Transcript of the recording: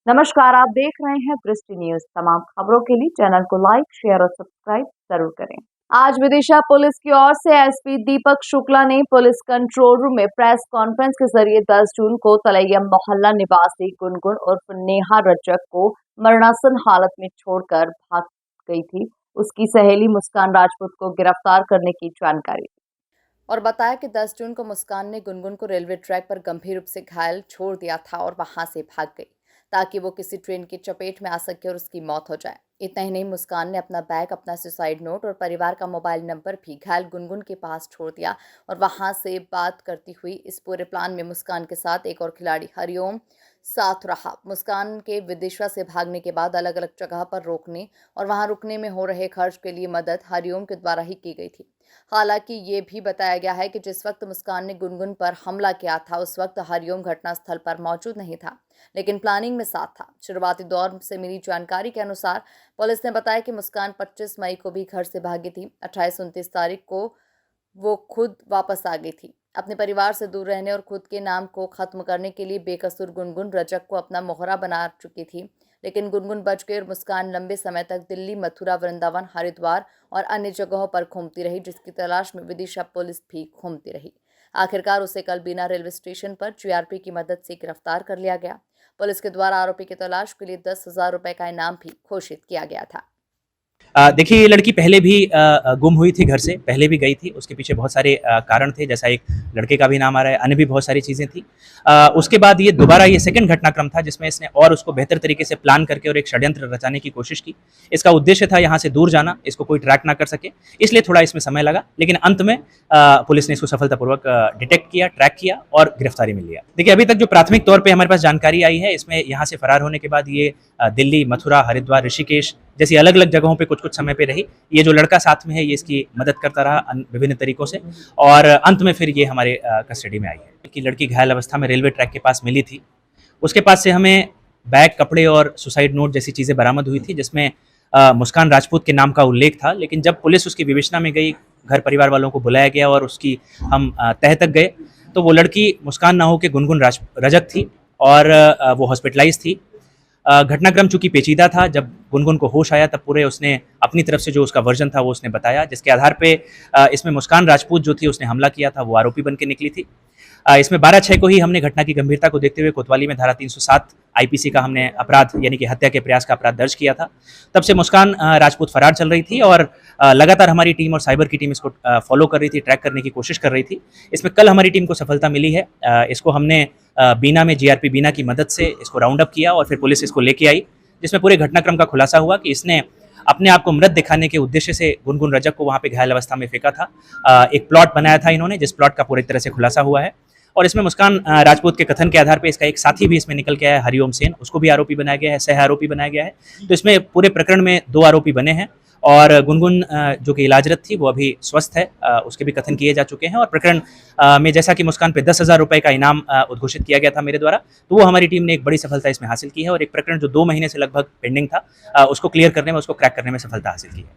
नमस्कार, आप देख रहे हैं दृष्टि न्यूज। तमाम खबरों के लिए चैनल को लाइक, शेयर और सब्सक्राइब जरूर करें। आज विदिशा पुलिस की ओर से एसपी दीपक शुक्ला ने पुलिस कंट्रोल रूम में प्रेस कॉन्फ्रेंस के जरिए 10 जून को तलैया मोहल्ला निवासी गुनगुन उर्फ नेहा रजक को मरणासन हालत में छोड़कर भाग गई थी, उसकी सहेली मुस्कान राजपूत को गिरफ्तार करने की जानकारी और बताया कि 10 जून को मुस्कान ने गुनगुन को रेलवे ट्रैक पर गंभीर रूप से घायल छोड़ दिया था और वहां से भाग गई ताकि वो किसी ट्रेन की चपेट में आ सके और उसकी मौत हो जाए। इतना ही नहीं, मुस्कान ने अपना बैग, अपना सुसाइड नोट और परिवार का मोबाइल नंबर भी घायल गुनगुन के पास छोड़ दिया और वहां से बात करती हुई इस पूरे प्लान में मुस्कान के साथ एक और खिलाड़ी हरिओम साथ रहा। मुस्कान के विदिशा से भागने के बाद अलग अलग जगह पर रोकने और वहां रुकने में हो रहे खर्च के लिए मदद हरिओम के द्वारा ही की गई थी। हालांकि ये भी बताया गया है कि जिस वक्त मुस्कान ने गुनगुन पर हमला किया था उस वक्त हरिओम घटनास्थल पर मौजूद नहीं था, लेकिन प्लानिंग में साथ था। शुरुआती दौर से मिली जानकारी के अनुसार पुलिस ने बताया कि मुस्कान 25 मई को भी घर से भागी थी। 28-29 तारीख को वो खुद वापस आ गई थी। अपने परिवार से दूर रहने और खुद के नाम को खत्म करने के लिए बेकसूर गुनगुन रजक को अपना मोहरा बना चुकी थी, लेकिन गुनगुन बच गई और मुस्कान लंबे समय तक दिल्ली, मथुरा, वृंदावन, हरिद्वार और अन्य जगहों पर घूमती रही, जिसकी तलाश में विदिशा पुलिस भी घूमती रही। आखिरकार उसे कल बीना रेलवे स्टेशन पर जीआरपी की मदद से गिरफ्तार कर लिया गया। पुलिस के द्वारा आरोपी की तलाश के लिए 10,000 रुपए का इनाम भी घोषित किया गया था। देखिए, ये लड़की पहले भी गुम हुई थी, घर से पहले भी गई थी। उसके पीछे बहुत सारे कारण थे, जैसा एक लड़के का भी नाम आ रहा है, अन्य भी बहुत सारी चीज़ें थी। उसके बाद ये दोबारा ये सेकंड घटनाक्रम था जिसमें इसने और उसको बेहतर तरीके से प्लान करके और एक षड्यंत्र रचाने की कोशिश की। इसका उद्देश्य था यहाँ से दूर जाना, इसको कोई ट्रैक ना कर सके, इसलिए थोड़ा इसमें समय लगा, लेकिन अंत में पुलिस ने इसको सफलतापूर्वक डिटेक्ट किया, ट्रैक किया और गिरफ्तारी मिल लिया। देखिए, अभी तक जो प्राथमिक तौर पर हमारे पास जानकारी आई है, इसमें यहाँ से फरार होने के बाद ये दिल्ली, मथुरा, हरिद्वार, ऋषिकेश जैसी अलग अलग जगहों पे कुछ कुछ समय पे रही। ये जो लड़का साथ में है, ये इसकी मदद करता रहा विभिन्न तरीकों से और अंत में फिर ये हमारे कस्टडी में आई है। कि लड़की घायल अवस्था में रेलवे ट्रैक के पास मिली थी। उसके पास से हमें बैग, कपड़े और सुसाइड नोट जैसी चीज़ें बरामद हुई थी, जिसमें मुस्कान राजपूत के नाम का उल्लेख था। लेकिन जब पुलिस उसकी विवेचना में गई, घर परिवार वालों को बुलाया गया और उसकी हम तह तक गए, तो वो लड़की मुस्कान ना हो के गुनगुन रजक थी और वो हॉस्पिटलाइज थी। घटनाक्रम चूंकि पेचीदा था, जब गुनगुन को होश आया तब पूरे उसने अपनी तरफ से जो उसका वर्जन था वो उसने बताया, जिसके आधार पे इसमें मुस्कान राजपूत जो थी, उसने हमला किया था, वो आरोपी बन के निकली थी। इसमें 12/6 को ही हमने घटना की गंभीरता को देखते हुए कोतवाली में धारा 307 आईपीसी का हमने अपराध यानी कि हत्या के प्रयास का अपराध दर्ज किया था। तब से मुस्कान राजपूत फरार चल रही थी और लगातार हमारी टीम और साइबर की टीम इसको फॉलो कर रही थी, ट्रैक करने की कोशिश कर रही थी। इसमें कल हमारी टीम को सफलता मिली है। इसको हमने बीना में जीआरपी बीना की मदद से इसको राउंड अप किया और फिर पुलिस इसको लेके आई, जिसमें पूरे घटनाक्रम का खुलासा हुआ कि इसने अपने आप को मृत दिखाने के उद्देश्य से गुनगुन रजक को वहाँ पे घायल अवस्था में फेंका था। एक प्लॉट बनाया था इन्होंने, जिस प्लॉट का पूरी तरह से खुलासा हुआ है और इसमें मुस्कान राजपूत के कथन के आधार पर इसका एक साथी भी इसमें निकल के आया है, हरिओम सेन, उसको भी आरोपी बनाया गया है, सह आरोपी बनाया गया है। तो इसमें पूरे प्रकरण में 2 आरोपी बने हैं और गुनगुन जो कि इलाजरत थी वो अभी स्वस्थ है। उसके भी कथन किए जा चुके हैं और प्रकरण में जैसा कि मुस्कान पे 10,000 रुपए का इनाम उद्घोषित किया गया था मेरे द्वारा, तो वो हमारी टीम ने एक बड़ी सफलता इसमें हासिल की है और एक प्रकरण जो 2 महीने से लगभग पेंडिंग था, उसको क्लियर करने में, उसको क्रैक करने में सफलता हासिल की है।